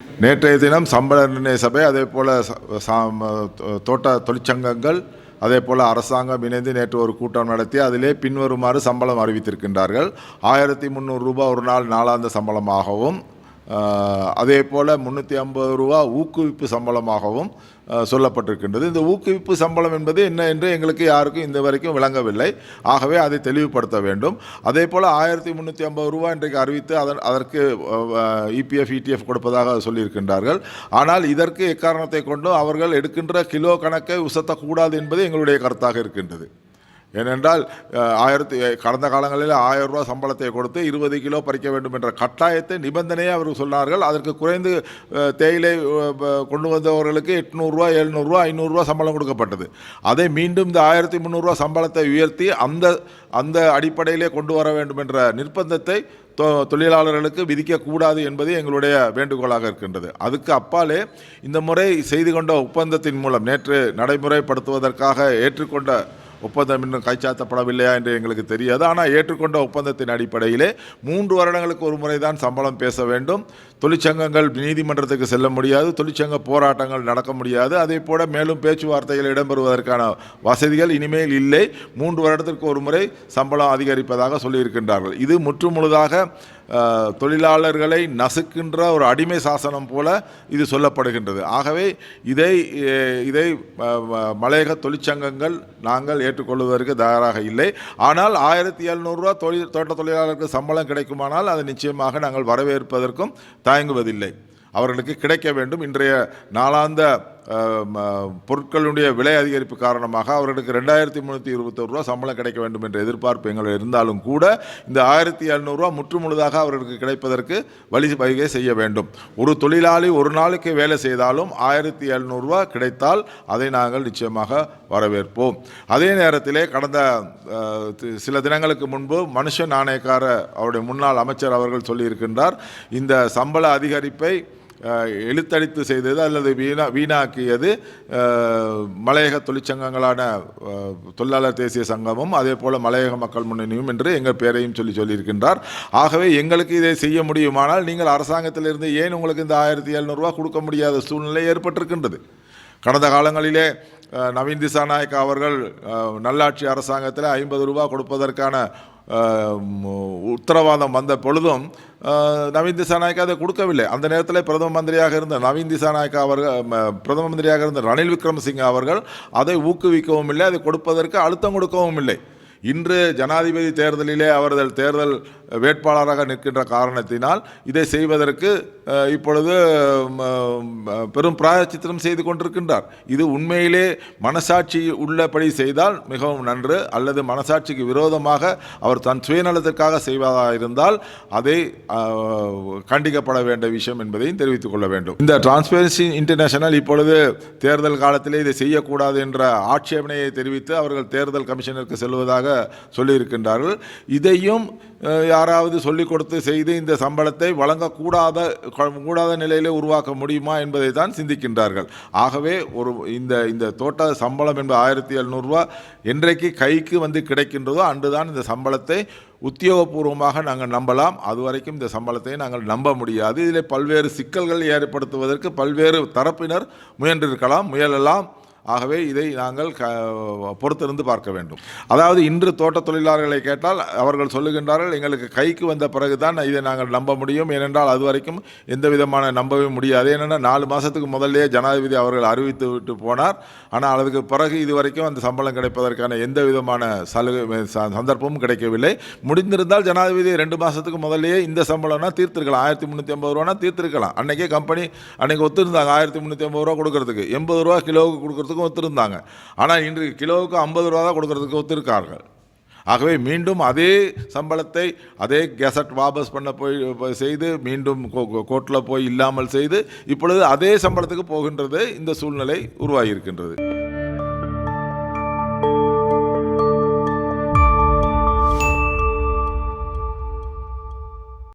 நேற்றைய தினம் சம்பள நிர்ணய சபை, அதே போல் தோட்ட தொழிற்சங்கங்கள், அதே போல் அரசாங்கம் இணைந்து நேற்று ஒரு கூட்டம் நடத்தி அதிலே பின்வருமாறு சம்பளம் அறிவித்திருக்கின்றார்கள். 1300 ரூபாய் ஒரு நாள் நாளாந்த சம்பளமாகவும், அதே போல் 350 ரூபா ஊக்குவிப்பு சம்பளமாகவும் சொல்லப்பட்டிருக்கின்றது. இந்த ஊக்குவிப்பு சம்பளம் என்பது என்ன என்று எங்களுக்கு யாருக்கும் இந்த வரைக்கும் விளங்கவில்லை. ஆகவே அதை தெளிவுபடுத்த வேண்டும். அதே போல் 1350 ரூபா இன்றைக்கு அறிவித்து அதற்கு இபிஎஃப் இடிஎஃப் கொடுப்பதாக சொல்லியிருக்கின்றார்கள். ஆனால் இதற்கு எக்காரணத்தை கொண்டும் அவர்கள் எடுக்கின்ற கிலோ கணக்கை உசத்தக்கூடாது என்பது எங்களுடைய கருத்தாக இருக்கின்றது. ஏனென்றால் கடந்த காலங்களில் 1000 ரூபா சம்பளத்தை கொடுத்து 20 கிலோ பறிக்க வேண்டும் என்ற கட்டாயத்தை நிபந்தனையை அவர்கள் சொன்னார்கள். அதற்கு குறைந்து தேயிலை கொண்டு வந்தவர்களுக்கு 800 ரூபா 700 ரூபா 500 ரூபா சம்பளம் கொடுக்கப்பட்டது. அதை மீண்டும் இந்த 1300 ரூபா சம்பளத்தை உயர்த்தி அந்த அடிப்படையிலே கொண்டு வர வேண்டும் என்ற நிர்பந்தத்தை தொழிலாளர்களுக்கு விதிக்கக்கூடாது என்பது எங்களுடைய வேண்டுகோளாக இருக்கின்றது. அதுக்கு அப்பாலே இந்த முறை செய்து கொண்ட ஒப்பந்தத்தின் மூலம் நேற்று நடைமுறைப்படுத்துவதற்காக ஏற்றுக்கொண்ட ஒப்பந்தம் இன்னும் கைச்சாத்தப்படவில்லையா என்று எங்களுக்கு தெரியாது. ஆனால் ஏற்றுக்கொண்ட ஒப்பந்தத்தின் அடிப்படையிலே 3 வருடங்களுக்கு ஒரு முறை தான் சம்பளம் பேச வேண்டும். தொழிற்சங்கங்கள் நீதிமன்றத்துக்கு செல்ல முடியாது, தொழிற்சங்க போராட்டங்கள் நடக்க முடியாது. அதே போல மேலும் பேச்சுவார்த்தைகள் இடம்பெறுவதற்கான வசதிகள் இனிமேல் இல்லை. 3 வருடத்திற்கு ஒரு முறை சம்பளம் அதிகரிப்பதாக சொல்லியிருக்கின்றார்கள். இது முற்றுமுழுதாக தொழிலாளர்களை நசுக்கின்ற ஒரு அடிமை சாசனம் போல இது சொல்லப்படுகின்றது. ஆகவே இதை மலையக தொழிற்சங்கங்கள் நாங்கள் ஏற்றுக்கொள்வதற்கு தயாராக இல்லை. ஆனால் 1700 ரூபா தோட்ட தொழிலாளர்களுக்கு சம்பளம் கிடைக்குமானால் அதை நிச்சயமாக நாங்கள் வரவேற்பதற்கும் தயங்குவதில்லை. அவர்களுக்கு கிடைக்க வேண்டும். இன்றைய நாளாந்த பொருட்களுடைய விலை அதிகரிப்பு காரணமாக அவர்களுக்கு 2321 ரூபா சம்பளம் கிடைக்க வேண்டும் என்ற எதிர்பார்ப்பு எங்கள் இருந்தாலும் கூட இந்த 1700 ரூபா முற்றுமுழுதாக அவர்களுக்கு கிடைப்பதற்கு வழிவகை செய்ய வேண்டும். ஒரு தொழிலாளி ஒரு நாளுக்கு வேலை செய்தாலும் 1700 ரூபா கிடைத்தால் அதை நாங்கள் நிச்சயமாக வரவேற்போம். அதே நேரத்திலே கடந்த சில தினங்களுக்கு முன்பு மனுஷ நாணயக்கார அவருடைய முன்னாள் அமைச்சர் அவர்கள் சொல்லியிருக்கின்றார், இந்த சம்பள அதிகரிப்பை எழுத்தடித்து செய்தது அல்லது வீணாக்கியது மலையக தொழிற்சங்கங்களான தொழிலாளர் தேசிய சங்கமும் அதே போல் மலையக மக்கள் முன்னணியும் என்று எங்கள் பேரையும் சொல்லியிருக்கின்றார். ஆகவே எங்களுக்கு இதை செய்ய முடியுமானால் நீங்கள் அரசாங்கத்திலிருந்து ஏன் உங்களுக்கு இந்த 1700 ரூபா கொடுக்க முடியாத சூழ்நிலை ஏற்பட்டிருக்கின்றது? கடந்த காலங்களிலே நவீன் திசாநாயக்கா அவர்கள் நல்லாட்சி அரசாங்கத்தில் 50 ரூபா கொடுப்பதற்கான உத்தரவாதம் வந்த பொழுதும் நவீன் திசாநாயக்கா அதை கொடுக்கவில்லை. அந்த நேரத்தில் பிரதம மந்திரியாக இருந்த நவீன் திசாநாயக்கா அவர்கள், பிரதம மந்திரியாக இருந்த ரணில் விக்ரமசிங்கே அவர்கள் அதை ஊக்குவிக்கவும் இல்லை, அதை கொடுப்பதற்கு அழுத்தம் கொடுக்கவும் இல்லை. இன்று ஜனாதிபதி தேர்தலிலே அவர்கள் தேர்தல் வேட்பாளராக நிற்கின்ற காரணத்தினால் இதை செய்வதற்கு இப்பொழுது பெரும் பிராயச்சித்தம் செய்து கொண்டிருக்கின்றார். இது உண்மையிலே மனசாட்சி உள்ளபடி செய்தால் மிகவும் நன்று, அல்லது மனசாட்சிக்கு விரோதமாக அவர் தன் சுயநலத்திற்காக செய்வதாக இருந்தால் அதை கண்டிக்கப்பட வேண்டிய விஷயம் என்பதையும் தெரிவித்துக் கொள்ள வேண்டும். இந்த டிரான்ஸ்பரன்சி இன்டர்நேஷனல் இப்பொழுது தேர்தல் காலத்திலே இதை செய்யக்கூடாது என்ற ஆட்சேபனையை தெரிவித்து அவர்கள் தேர்தல் கமிஷனருக்கு செல்வதாக சொல்லியிருக்கின்றார்கள். இதையும் யாராவது சொல்லிக் கொடுத்து செய்து இந்த சம்பளத்தை வழங்கக்கூடாத நிலையிலே உருவாக்க முடியுமா என்பதை தான் சிந்திக்கின்றார்கள். ஆகவே இந்த தோட்ட சம்பளம் என்பது 1700 ரூபா என்றைக்கு கைக்கு வந்து கிடைக்கின்றதோ அன்றுதான் இந்த சம்பளத்தை உத்தியோகபூர்வமாக நாங்கள் நம்பலாம். அதுவரைக்கும் இந்த சம்பளத்தை நாங்கள் நம்ப முடியாது. இதில் பல்வேறு சிக்கல்கள் ஏற்படுத்துவதற்கு பல்வேறு தரப்பினர் முயலலாம். ஆகவே இதை நாங்கள் பொறுத்திருந்து பார்க்க வேண்டும். அதாவது இன்று தோட்ட தொழிலாளர்களை கேட்டால் அவர்கள் சொல்லுகின்றார்கள், எங்களுக்கு கைக்கு வந்த பிறகுதான் இதை நாங்கள் நம்ப முடியும். ஏனென்றால் அது வரைக்கும் எந்த விதமான நம்பவே முடியாது. ஏனென்றால் 4 மாதத்துக்கு முதலே ஜனாதிபதி அவர்கள் அறிவித்து விட்டு போனார். ஆனால் அதுக்கு பிறகு இதுவரைக்கும் அந்த சம்பளம் கிடைப்பதற்கான எந்த விதமான சந்தர்ப்பமும் கிடைக்கவில்லை. முடிந்திருந்தால் ஜனாதிபதி 2 மாதத்துக்கு முதலேயே இந்த சம்பளம்னா தீர்த்திருக்கலாம், 1350 ரூபானா தீர்த்திருக்கலாம். அன்றைக்கே கம்பெனி ஒத்துருந்தாங்க 1350 ரூபா கொடுக்கறதுக்கு, 80 ரூபா கிலோவுக்கு கொடுக்கறதுக்கு ஒத்துருந்தாங்க. ஆனால் இன்று கிலோவுக்கு 50 ரூபா தான் கொடுக்கறதுக்கு ஒத்துருக்கார்கள். ஆகவே மீண்டும் அதே சம்பளத்தை அதே கெசட் வாபஸ் பண்ண செய்து மீண்டும் கோர்ட்டில் போய் இல்லாமல் செய்து இப்பொழுது அதே சம்பளத்துக்கு போகின்றது இந்த சூழ்நிலை உருவாகி இருக்கின்றது.